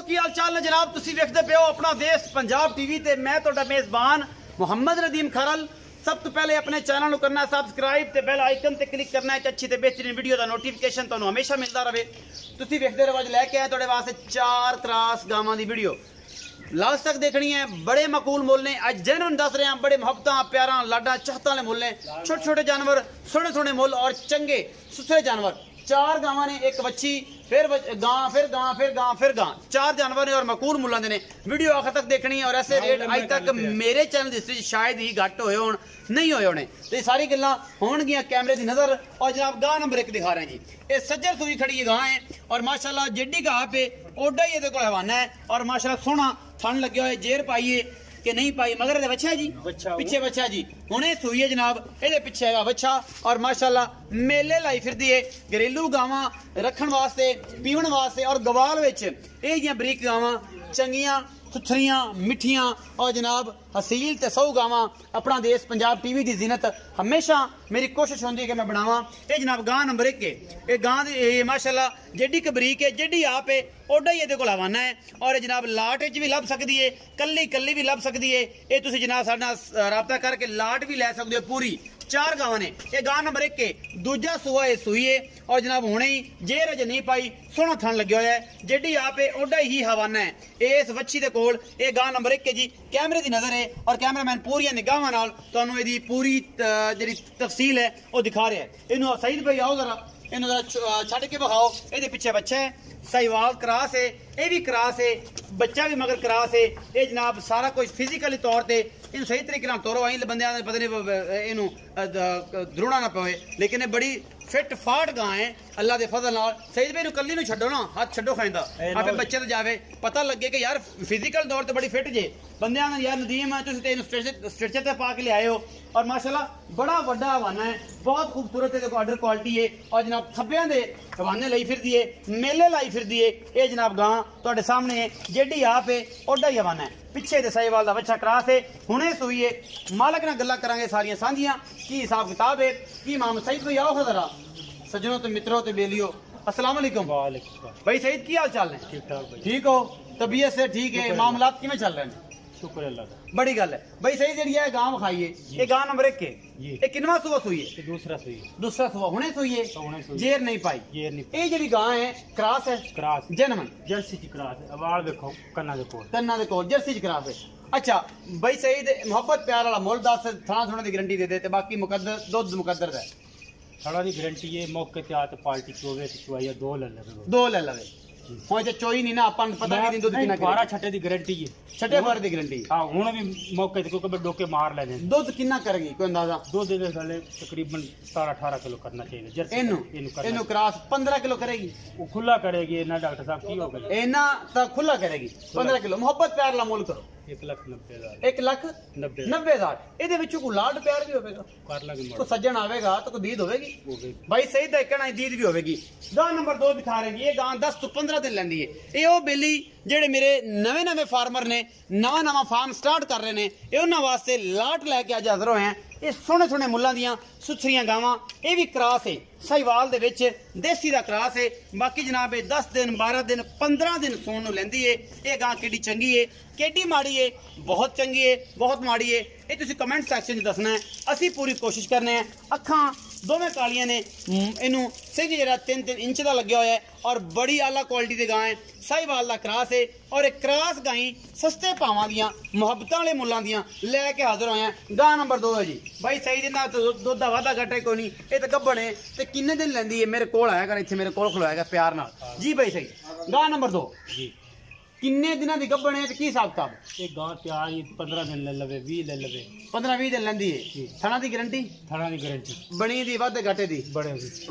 की हाल चाल है जनाब। तुसी वेखदे पे हो अपना देश पंजाब टीवी ते मैं तुहाडा मेजबान मोहम्मद नदीम खरल। सब तो पहले अपने चैनल को करना सब्सक्राइब ते बेल आइकन ते क्लिक करना है अच्छी ते बेहतरीन वीडियो का नोटिफिकेशन तुहानू हमेशा मिलता रहे। तुसी वेखदे रहो, अज लैके आए तुहाडे वास्ते 4 क्रास गावां दी वीडियो लास्ट तक देखनी है। बड़े मकूल मुल ने, अज जेन्युइन दस रहे हैं, बड़े मुहब्बतां प्यारां लाडा चाहतां वाले मुल ने। छोटे छोटे जानवर, सोहने सोहने मुल और चंगे सुथरे जानवर। 4 गावां ने, एक बच्ची, फिर गां, फिर गां, फिर गां, फिर गां। 4 जानवर ने और मकूल मुलां दे ने। वीडियो आखिर तक देखनी है और ऐसे रेट अज तक मेरे चैनल की हिस्ट्री शायद ही घट होए होण, नहीं होए होने। तो ये सारी गल्लां होणगियां कैमरे की नज़र। और जनाब गां नंबर 1 दिखा रहे हैं जी। ये सज्जर सूई खड़ी ये गां है और माशाल्लाह जेडी गां पे ओडा ही ये हवाना है और माशाल्लाह सोहना थन लगे हुए। जेर पाइए कि नहीं पाई, मगर ये बच्चा है जी, पिछे बच्चा जी हुणे सूई है जनाब। ये पिछे है बच्चा और माशाल्लाह मेले लाई फिरदी है। घरेलू गावां रखण वास्ते, पीवन वास्ते और गवाल विच ये जियां बरीक गावां चंगियां सुथरियां मिठियां और जनाब हसील ते सौ गावां अपना देश पंजाब टीवी की जीनत हमेशा मेरी कोशिश होंदी है कि मैं बनावा। ये जनाब गां नंबर 1 है। ये गां माशाल्लाह जेडी कबरीक है, जेडी आप है ओडा ही ये हवाना है। और ये जनाब लाट भी लभ सकती है, कल्ली कल्ली भी लभ सकती है। ये तुसीं जनाब साडे नाल राबता करके लाट भी लै सकते हो पूरी। 4 गावां ने। ये गां नंबर 1 है। दूजा सूआ है सूई है और जनाब हुणे ही जेर अजे नहीं पाई, सोहना थन लगे हुआ है। जेडी आप है ओडा ही हवाना है। इस वच्छी दे कोल ये गां नंबर 1 है जी। कैमरे की नज़र है और कैमरामैन पूरी निगाहां नाल तुहानू इहदी पूरी जिहड़ी तफसील है वो दिखा रहा है। इनू सईद भाई आओ जरा, इनू जरा छड्ड के बखाओ। ये पिछे बच्चा है, साहीवाल क्रास है, ये भी क्रास है, बच्चा भी मगर क्रास है। ये जनाब सारा कुछ फिजिकली तौर पर इन सही तरीके नाल तोरो। आई बंदे पता नहीं इनू द्रोणा ना पवे, लेकिन ये बड़ी फिट फाट गां है अल्लाह के फजल नाल। सईद भाई कल्ली नूं छड्डो ना, हाथ छड्डो खाइंदा आपे बच्चे तो जावे, पता लगे कि यार फिजिकल तौर पर बड़ी फिट जे। बंदे यार नदीम है तुसीं ते इनू स्ट्रेचर ते पा के ले आए हो और माशाल्लाह बड़ा वड्डा हवाना है, बहुत खूबसूरत है, ऑर्डर क्वालिटी है। और जनाब खब्बियां दे हवाने लाई फिरदी है, मेले लाई फिरदी है। ये जनाब गां तुहाडे सामने है, जेडी आप है ओडा ही हवाना है। पिछे दे साहीवाल दा बच्चा क्रास है, हुणे सूई है। मालक नाल गल्लां करांगे सारियां सांझियां, की हिसाब किताब है, की माम। सईद भाई आओ जरा, सज्जनों ते मित्रों ते बेलियो, अस्सलाम वालेकुम। भाई सईद की हाल चाल है? ठीक ठाक भाई। ठीक हो, तबीयत से ठीक है, मामलात किवें चल रहे हैं? शुक्र अल्लाह का, बड़ी गल है। भाई सही जी है गांव खाइए। ये गांव नंबर 1 है। ये किनवा सुबह सुई है? दूसरा सुबह हुणे सुई है, जेर नहीं पाई। ये जी गां है क्रास है, क्रास जन्म जर्सी च क्रास है। अवाल देखो कन्ना दे कोल जर्सी च क्रास है। अच्छा भाई सही मोहब्बत प्यार वाला मुल दस, थाना थोड़ा दी गारंटी दे दे ते बाकी मुकद्दर दुध मुकद्दर है। थोड़ा दी गारंटी है, मौके ते आते पार्टी चोवे चुवाइया 2 ले लवे। हुण जे चोई नहीं ना अपन पता नहीं दूध कितना 12 छटे दी गारंटी है, छटे बार दी गारंटी। हां हुण भी मौके ते कोई डोके मार लेने। दूध कितना करेगी कोई अंदाजा? दूध दे साले तकरीबन 17-18 किलो करना चाहिए। जर्सी इनु क्रास 15 किलो करेगी, वो खुला करेगी ना डॉक्टर साहब? की होगा एना तो खुला करेगी 15 किलो। मोहब्बत प्यार ला मुल करो 1,90,000 1,90,000। ਇਹਦੇ ਵਿੱਚੋਂ ਕੋਈ ਲਾਡ ਪਿਆਰ ਵੀ ਹੋਵੇਗਾ, ਕਰ ਲਾਂਗੇ ਕੋਈ ਸੱਜਣ ਆਵੇਗਾ ਤਾਂ ਕੋਈ ਦੀਦ ਹੋਵੇਗੀ। ਭਾਈ ਸਹੀ ਦਾ ਕਹਿਣਾ ਦੀਦ ਵੀ ਹੋਵੇਗੀ। गां नंबर 2 दिखा रहे हैं। ये गां 10 ਤੋਂ 15 दिन ਲੈਂਦੀ है। ਇਹ ਉਹ ਬੇਲੀ ਜਿਹੜੇ ਮੇਰੇ ਨਵੇਂ ਫਾਰਮਰ ਨੇ, ਨਵਾਂ ਫਾਰਮ ਸਟਾਰਟ ਕਰ ਰਹੇ ਨੇ, ਇਹ ਉਹਨਾਂ ਵਾਸਤੇ ਲਾਟ ਲੈ ਕੇ ਅੱਜ ਹਾਜ਼ਰ ਹੋਏ हैं। ਇਹ ਸੋਹਣੇ ਸੋਹਣੇ ਮੁੱਲਾਂ ਦੀਆਂ ਸੁਥਰੀਆਂ ਗਾਵਾਂ। ਇਹ ਵੀ ਕਰਾਸ ਹੈ, ਸਾਹੀਵਾਲ ਦੇ ਵਿੱਚ ਦੇਸੀ ਦਾ ਕਰਾਸ ਹੈ। ਬਾਕੀ ਜਨਾਬ ਇਹ 10 दिन 12 दिन 15 दिन ਸੌਣ ਨੂੰ ਲੈਂਦੀ ਹੈ। ਇਹ ਗਾਂ ਕਿੱਡੀ ਚੰਗੀ ਹੈ, ਕਿੱਡੀ ਮਾੜੀ ਹੈ, बहुत चंगी है, बहुत माड़ी है, ये तुसीं कमेंट सैक्शन में दसना है। असी पूरी कोशिश करने हैं। अखां दोवें कालियां ने, इनू सिंह जरा 3-3 इंच का लग्या होया है और बड़ी आला क्वालिटी के गां है। साहीवाल का क्रास है और एक क्रास गाई सस्ते भावां दियां मुहब्बतां वाले मुल्लां दियां लैके हाजिर होए हैं। गां नंबर 2 है जी। भाई सही दिन दुध का वाधा घट है कोई नहीं, ये तो गब्बण है। तो किन्ने दिन लैंदी है? मेरे कोल आया कर, इत्थे मेरे कोल खलोया कर प्यार नाल जी। भाई सही गां नंबर 2 जी। किन्ने दिनों की गब्बण है, की हिसाब किताब? एक गां तैयार 15 दिन ले लवे, 20 ले लवे, 15-20 दिन लेंदी है। थाना की गारंटी? थाना की गारंटी बनी दी वादे घाटे दी बड़े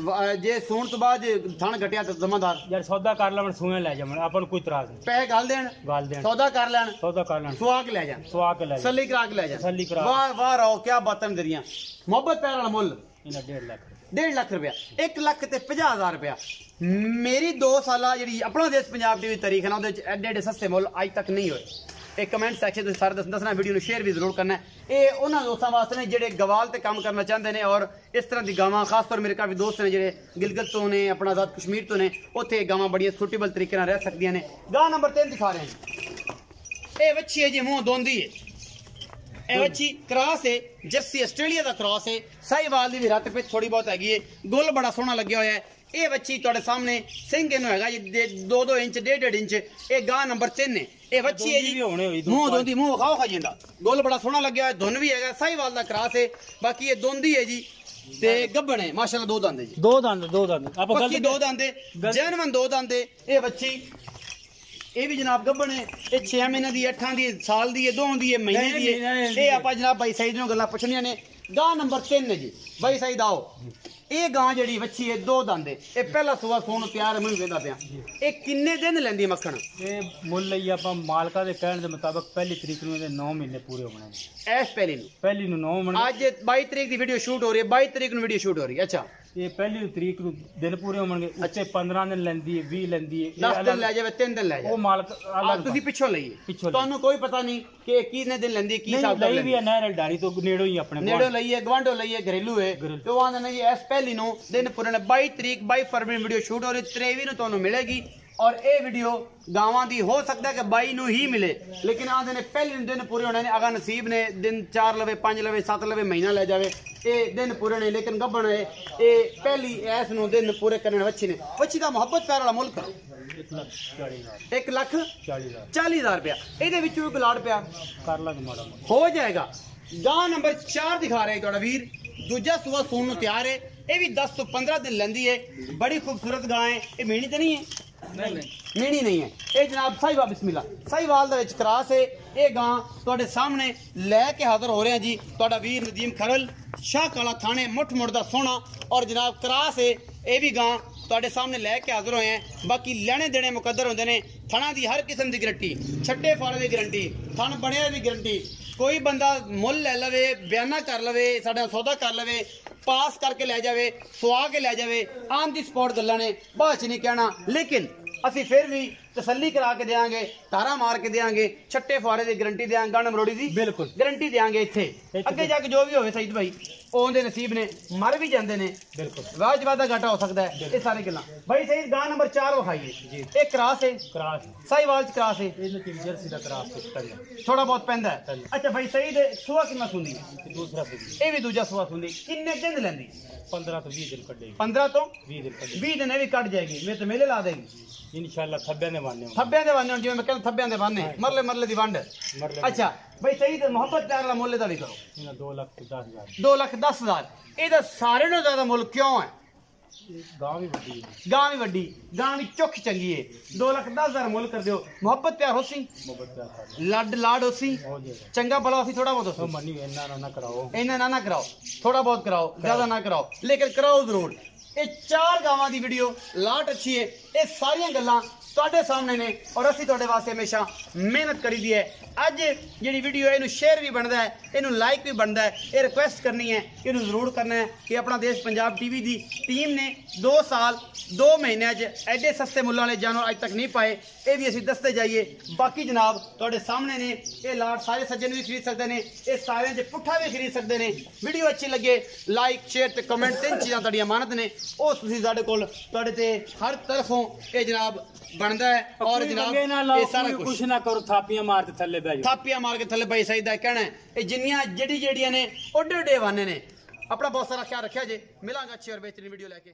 जे सूण तो बाद थान घटिया तो जमादार यार सौदा कर लवन, सूए ले जावन, अपन कोई इतराज नहीं। पैसे गाल देन, सौदा कर लैन, सुआ के ले जान, सली करा के ले जान। वाह वाह रहो, क्या बातां दरियां। मोहब्बत प्यार वाला मुल 1.5 लाख रुपया, 1,50,000 रुपया। मेरी 2 साल जी अपना देश पंजाब टीवी तारीख है ना, एडे एडे सस्ते मुल अज तक नहीं होए। ਤੇ ਕਮੈਂਟ ਸੈਕਸ਼ਨ ਤੁਸੀਂ ਸਾਰੇ ਦੱਸਣਾ, ਵੀਡੀਓ ਨੂੰ ਸ਼ੇਅਰ ਵੀ ਜ਼ਰੂਰ ਕਰਨਾ ਹੈ। ਇਹ ਉਹਨਾਂ ਦੋਸਤਾਂ ਵਾਸਤੇ ਨੇ ਜਿਹੜੇ ਗਵਾਲ ਤੇ ਕੰਮ ਕਰਨਾ ਚਾਹੁੰਦੇ ਨੇ ਔਰ ਇਸ ਤਰ੍ਹਾਂ ਦੀ ਗਾਵਾਂ, ਖਾਸ ਤੌਰ ਮੇਰੇ ਕਾਫੀ ਦੋਸਤ ਨੇ ਜਿਹੜੇ ਗਿਲਗਤ ਤੋਂ ਨੇ, ਆਪਣਾ ਆਜ਼ਾਦ ਕਸ਼ਮੀਰ ਤੋਂ ਨੇ, ਉੱਥੇ ਗਾਵਾਂ ਬੜੀਆਂ ਸੂਟੇਬਲ ਤਰੀਕੇ ਨਾਲ ਰਹਿ ਸਕਦੀਆਂ ਨੇ। ਗਾਂ ਨੰਬਰ 3 ਦਿਖਾ ਰਹੇ ਹਾਂ। ਇਹ ਵੱਛੀ ਹੈ ਜੀ, ਮੂੰਹ ਦੋਂਦੀ ਹੈ। ਇਹ ਵੱਛੀ ਕਰਾਸ ਹੈ, ਜਰਸੀ ਆਸਟ੍ਰੇਲੀਆ ਦਾ ਕਰਾਸ ਹੈ। ਸਾਹੀਵਾਲ ਦੀ ਵੀ ਰੱਤ ਪਿੱਛ ਥੋੜੀ ਬਹੁਤ ਹੈਗੀ ਹੈ, ਗੁੱਲ ਬੜਾ ਸੋਹਣਾ ਲੱਗਿਆ ਹੋਇਆ ਹੈ। ਇਹ ਵੱਛੀ ਤੁਹਾਡੇ ਸਾਹਮਣੇ ਸਿੰਘ ਇਹਨੂੰ ਹੈਗਾ ਜੀ 2-2 ਇੰਚ 1.5 ਇੰਚ। ਇਹ ਗਾਂ ਨੰਬਰ 3 ਹੈ। ਇਹ ਵੱਛੀ ਹੈ ਜੀ, ਮੂੰਹ ਦੋਂਦੀ, ਮੂੰਹ ਵਿਖਾਓ ਖਾ ਜਾਂਦਾ, ਗੁੱਲ ਬੜਾ ਸੋਹਣਾ ਲੱਗਿਆ ਹੋਇਆ, ਧੁਨ ਵੀ ਹੈਗਾ, ਸਾਹੀਵਾਲ ਦਾ ਕਰਾਸ ਹੈ। ਬਾਕੀ ਇਹ ਦੋਂਦੀ ਹੈ ਜੀ ਤੇ ਗੱਭਣ ਹੈ, ਮਾਸ਼ਾਅੱਲਾ 2 ਦੰਦ ਹੈ ਜੀ, 2 ਦੰਦ ਬਾਕੀ 2 ਦੰਦ ਹੈ, ਜੈਨੂਇਨ 2 ਦੰਦ ਹੈ। ਇਹ ਵੱਛੀ ਇਹ ਵੀ ਜਨਾਬ ਗੱਭਣ ਹੈ। ਇਹ 6 ਮਹੀਨੇ ਦੀ, 8 ਦੀ, ਸਾਲ ਦੀ ਹੈ, 2 ਦੀ ਹੈ, ਮਹੀਨੇ ਦੀ ਹੈ। ਇਹ ਆਪਾਂ ਜਨਾਬ ਬਾਈ ਸਾਈਦ ਨੂੰ ਗੱਲਾਂ ਪੁੱਛਣੀਆਂ ਨੇ। ਗਾਂ ਨੰਬਰ 3 ਹੈ ਜੀ, ਬਾਈ ਸਾਈਦ ਆਓ। ਇਹ ਗਾਂ ਜਿਹੜੀ ਵੱਛੀ ਹੈ 2 ਦੰਦ ਹੈ। ਇਹ ਪਹਿਲਾ ਸੂਆ ਸੂਣ ਨੂੰ ਤਿਆਰ ਮੈਨੂੰ ਵੇਂਦਾ ਪਿਆ। ਇਹ ਕਿੰਨੇ ਦਿਨ ਲੈਂਦੀ ਮੱਖਣ? ਇਹ ਮੁੱਲ ਲਈ ਆਪਾਂ ਮਾਲਕਾਂ ਦੇ ਕਹਿਣ ਦੇ ਮੁਤਾਬਕ 1 ਤਰੀਕ ਨੂੰ ਇਹਦੇ 9 ਮਹੀਨੇ ਪੂਰੇ ਹੋਣੇ ਨੇ। ਐਸ ਪਹਿਲੀ ਨੂੰ 9 ਮਹੀਨੇ। ਅੱਜ 22 ਤਰੀਕ ਦੀ ਵੀਡੀਓ ਸ਼ੂਟ ਹੋ ਰਹੀ ਹੈ, 22 ਤਰੀਕ ਨੂੰ ਵੀਡੀਓ ਸ਼ੂਟ ਹੋ ਰਹੀ ਹੈ। ਅੱਛਾ, ਇਹ 1 ਤਰੀਕ ਨੂੰ ਦਿਨ ਪੂਰੇ ਹੋਣਗੇ। ਉੱਤੇ 15 ਦਿਨ ਲੈਂਦੀ ਹੈ, 20 ਲੈਂਦੀ ਹੈ, 10 ਦਿਨ ਲੈ ਜਾਵੇ, 3 ਦਿਨ ਲੈ ਜਾਵੇ। ਉਹ ਮਾਲਕ ਤੁਸੀਂ ਪਿੱਛੋਂ ਲਈਏ, ਤੁਹਾਨੂੰ ਕੋਈ ਪਤਾ ਨਹੀਂ ਕਿ ਕਿੰਨੇ ਦਿਨ ਲੈਂਦੀ ਹੈ, ਕੀ ਹਿਸਾਬ ਦਾ ਲਈ ਵੀ ਹੈ। ਨਹਿਰ ਡਾਰੀ ਤੋਂ ਨੇੜੋਂ ਹੀ, ਆਪਣੇ ਨੇੜੋਂ ਲਈਏ, ਗਵਾਂਢੋਂ ਲਈਏ, ਘਰੇਲੂ ਹੈ। ਤੇ ਉਹ ਆਂਦੇ ਨੇ ਜੀ ਐਸ ਪਹਿਲੀ ਨੂੰ ਦਿਨ ਪੂਰੇ ਨੇ। 22 ਤਰੀਕ 22 ਫਰਵਰੀ ਨੂੰ ਵੀਡੀਓ ਸ਼ੂਟ ਹੋ ਰਹੀ, 23 ਨੂੰ ਤੁਹਾਨੂੰ ਮਿਲੇਗੀ। ਔਰ ਇਹ ਵੀਡੀਓ ਗਾਵਾਂ ਦੀ ਹੋ ਸਕਦਾ ਹੈ ਕਿ 22 ਨੂੰ ਹੀ ਮਿਲੇ, ਲੇਕਿਨ ਆਂਦੇ ਨੇ ਪਹਿਲੇ ਦਿਨ ਪੂਰੇ ਹੋਣੇ ਨੇ। ਅਗਰ ਨਸੀਬ ਨੇ ਦਿਨ 4 ਲਵੇ, 5 ਲਵੇ, 7 ਲਵੇ, ਮਹੀਨਾ ਲੈ ਜਾਵੇ, ਇਹ ਦਿਨ ਪੂਰੇ ਨੇ। ਲੇਕਿਨ ਗੱਭਣ ਹੈ, ਇਹ ਪਹਿਲੀ ਐਸ ਨੂੰ ਦਿਨ ਪੂਰੇ ਕਰਨ ਵੱਛੀ ਨੇ। ਵੱਛੀ ਦਾ ਮੁਹੱਬਤ ਪਿਆਰ ਵਾਲਾ ਮੁਲਕ 1,40,000 ਰੁਪਇਆ। ਇਹਦੇ ਵਿੱਚੋਂ ਇੱਕ ਲਾੜ ਪਿਆ ਕਰ ਲਾਂਗੇ, ਮਾੜਾ ਹੋ ਜਾਏਗਾ। ਗਾਂ ਨੰਬਰ 4 ਦਿਖਾ ਰਿਹਾ ਤੁਹਾਡਾ ਵੀਰ, ਦੂਜਾ ਸੂਆ ਸੂਣ ਨੂੰ ਤਿਆਰ ਹੈ। ਇਹ ਵੀ 10 ਤੋਂ 15 ਦਿਨ ਲੈਂਦੀ ਹੈ। ਬੜੀ ਖੂਬਸੂਰਤ ਗਾਂ ਹੈ। ਇਹ ਮੀਣੀ ਤੇ ਨਹੀਂ ਹੈ, ਮੀਣੀ ਨਹੀਂ ਹੈ। ਇਹ ਜਨਾਬ ਸਾਹੀਵਾਲ, ਬਿਸਮਿਲ੍ਲਾ, ਸਾਹੀਵਾਲ ਦੇ ਵਿੱਚ ਕਰਾਸ ਹੈ। ਇਹ ਗਾਂ ਤੁਹਾਡੇ ਸਾਹਮਣੇ ਲੈ ਕੇ ਹਾਜ਼ਰ ਹੋ ਰਹੇ ਹਾਂ ਜੀ, ਤੁਹਾਡਾ ਵੀਰ ਨਦੀਮ ਖਰਲ, ਸ਼ਾਹ ਕਾਲਾ ਥਾਣੇ, ਮੁੱਠ ਮੁੱਠ ਦਾ ਸੋਹਣਾ। ਔਰ ਜਨਾਬ ਕਰਾਸ ਹੈ। ਇਹ ਵੀ ਗਾਂ ਤੁਹਾਡੇ ਸਾਹਮਣੇ ਲੈ ਕੇ ਹਾਜ਼ਰ ਹੋਏ हैं। बाकी लेने देने मुकद्दर होंदे ने। थणा दी हर किस्म की गारंटी, छट्टे फाड़े की गारंटी, थण बने की गारंटी। कोई बंदा मुल ले लवे, बयाना कर लवे, साडा सौदा कर लवे, पास करके ले जावे, सुआ के ले जावे, ऑन दी स्पॉट गल्लां ने, बाद च नहीं कहना। लेकिन ਅਸੀਂ ਫਿਰ ਵੀ ਤਸੱਲੀ ਕਰਾ ਕੇ ਦੇਾਂਗੇ, ਤਾਰਾ ਮਾਰ ਕੇ ਦੇਾਂਗੇ, ਛੱਟੇ ਫੁਆਰੇ ਦੀ ਗਾਰੰਟੀ ਦੇਾਂਗੇ, ਗਣ ਮਰੋੜੀ ਦੀ ਬਿਲਕੁਲ ਗਾਰੰਟੀ ਦੇਾਂਗੇ। ਇੱਥੇ ਅੱਗੇ ਜਾ ਕੇ ਜੋ ਵੀ ਹੋਵੇ ਸਈਦ ਭਾਈ, ਉਹਦੇ ਨਸੀਬ ਨੇ, ਮਰ ਵੀ ਜਾਂਦੇ ਨੇ, ਬਿਲਕੁਲ ਵਾਜਬ ਦਾ ਘਾਟਾ ਹੋ ਸਕਦਾ ਹੈ। ਇਹ ਸਾਰੀ ਗੱਲਾਂ ਭਾਈ ਸਈਦ ਗਾਂ ਨੰਬਰ 4 ਵਿਖਾਈਏ ਜੀ। ਇਹ ਕਰਾਸ ਹੈ, ਕਰਾਸ ਸਾਹੀਵਾਲ ਚ ਕਰਾਸ ਹੈ। ਇਹਦੇ ਤੇ ਜਰਸੀ ਦਾ ਕਰਾਸ ਥੋੜਾ ਬਹੁਤ ਪੈਂਦਾ ਹੈ। ਅੱਛਾ ਭਾਈ ਸਈਦ ਸੁਆ ਕਿੰਨਾ ਸੁੰਦੀ? ਦੂਸਰਾ, ਇਹ ਵੀ ਦੂਜਾ ਸੁਆ ਸੁੰਦੀ। ਕਿੰਨੇ ਦਿਨ ਲੈਂਦੀ? 15 ਤੋਂ 20 ਦਿਨ ਕੱਢੇਗੀ। 15 ਤੋਂ 20 ਦਿਨ ਕੱਢੇਗੀ। 20 ਦਿਨ ਇਹ ਵੀ ਕੱਢ ਜਾਏਗੀ। ਮੇਰੇ ਤੇ ਮੇਲੇ ਲਾ ਦੇਗੀ इंशाल्लाह। थब्बियां दे बाने, थब्बियां दे बाने, जिवें मैं कहंदा थब्बियां दे बाने, मरले मरले दी वंड। अच्छा भाई सही ते मोहब्बत प्यार वाला मुल्ल दा भी करो। 2,10,000 2,10,000। ਇਹਦਾ ਸਾਰਿਆਂ ਨਾਲੋਂ ਜ਼ਿਆਦਾ ਮੁੱਲ ਕਿਉਂ ਹੈ? ਗਾਂ ਵੀ ਵੱਡੀ ਹੈ, ਗਾਂ ਵੀ ਵੱਡੀ, ਗਾਂ ਵੀ ਚੁੱਕ ਚੰਗੀ ਹੈ। 2,10,000 ਮੁੱਲ ਕਰ ਦਿਓ। ਮੁਹੱਬਤ ਪਿਆਰ ਹੋਸੀ, ਮੁਹੱਬਤ ਪਿਆਰ, ਲੱਡ ਲਾੜ ਹੋਸੀ, ਚੰਗਾ ਭਲਾ ਹੋਸੀ, ਥੋੜਾ ਬਹੁਤ ਹੋਸੀ। ਮੰਨੀ ਇੰਨਾ ਨਾ ਕਰਾਓ, ਇੰਨਾ ਨਾ ਕਰਾਓ, ਥੋੜਾ ਬਹੁਤ ਕਰਾਓ, ਜ਼ਿਆਦਾ ਨਾ ਕਰਾਓ, ਲੇਕਿਨ ਕਰਾਓ ਜ਼ਰੂਰ। ਇਹ 4 ਗਾਵਾਂ ਦੀ ਵੀਡੀਓ ਲਾਟ ਅੱਛੀ ਹੈ। ਇਹ ਸਾਰੀਆਂ ਗੱਲਾਂ ਤੁਹਾਡੇ ਸਾਹਮਣੇ ਨੇ ਔਰ ਅਸੀਂ ਤੁਹਾਡੇ ਵਾਸਤੇ ਹਮੇਸ਼ਾ ਮਿਹਨਤ ਕਰੀਦੀ ਹੈ। ਅੱਜ ਜਿਹੜੀ ਵੀਡੀਓ ਇਹਨੂੰ ਸ਼ੇਅਰ ਵੀ ਬਣਦਾ ਹੈ, ਇਹਨੂੰ ਲਾਈਕ ਵੀ ਬਣਦਾ ਹੈ। ਇਹ ਰਿਕੁਐਸਟ ਕਰਨੀ ਹੈ, ਇਹਨੂੰ ਜ਼ਰੂਰ ਕਰਨਾ ਹੈ ਕਿ ਆਪਣਾ ਦੇਸ਼ ਪੰਜਾਬ ਟੀਵੀ ਦੀ ਟੀਮ ਨੇ 2 ਸਾਲ 2 ਮਹੀਨਿਆਂ 'ਚ ਐਡੇ ਸਸਤੇ ਮੁੱਲਾਂ ਵਾਲੇ ਜਾਨਵਰ ਅੱਜ ਤੱਕ ਨਹੀਂ ਪਾਏ। ਇਹ ਵੀ ਅਸੀਂ ਦੱਸਦੇ ਜਾਈਏ। ਬਾਕੀ ਜਨਾਬ ਤੁਹਾਡੇ ਸਾਹਮਣੇ ਨੇ। ਇਹ ਲਾਟ ਸਾਰੇ ਸੱਜਣ ਵੀ ਖਰੀਦ ਸਕਦੇ ਨੇ, ਇਹ ਸਾਰਿਆਂ 'ਚ ਪੁੱਠਾ ਵੀ ਖਰੀਦ ਸਕਦੇ ਨੇ। ਵੀਡੀਓ ਅੱਛੀ ਲੱਗੇ ਲਾਈਕ, ਸ਼ੇਅਰ ਤੇ ਕਮੈਂਟ, 3 ਚੀਜ਼ਾਂ ਤੁਹਾਡੀਆਂ ਅਮਾਨਤ ਨੇ। ਉਹ ਤੁਸੀਂ ਸਾਡੇ ਕੋਲ, ਤੁਹਾਡੇ ਤੇ ਹਰ ਤਰਫੋਂ ਇਹ ਜਨਾਬ ਬਣਦਾ ਹੈ। ਔਰ ਜਨਾਬ ਇਹ ਸਾਰਾ ਕੁਛ ਨਾ ਕਰੋ, ਥਾਪੀਆਂ ਮਾਰ ਕੇ ਥੱਲੇ ਬਹਿ ਜਾਓ, ਥਾਪੀਆਂ ਮਾਰ ਕੇ ਥੱਲੇ ਬਈ ਸਈਦ ਦਾ ਕਹਿਣਾ ਹੈ। ਇਹ ਜਿੰਨੀਆਂ ਜਿਹੜੀਆਂ ਨੇ ਓਡੇ ਓਡੇ ਵਾਨੇ ਨੇ। ਆਪਣਾ ਬਹੁਤ ਸਾਰਾ ਖਿਆਲ ਰੱਖਿਆ ਜੇ। ਮਿਲਾਂਗਾ ਅੱਛੀ ਔਰ ਬਿਹਤਰੀਨ ਵੀਡੀਓ ਲੈ ਕੇ।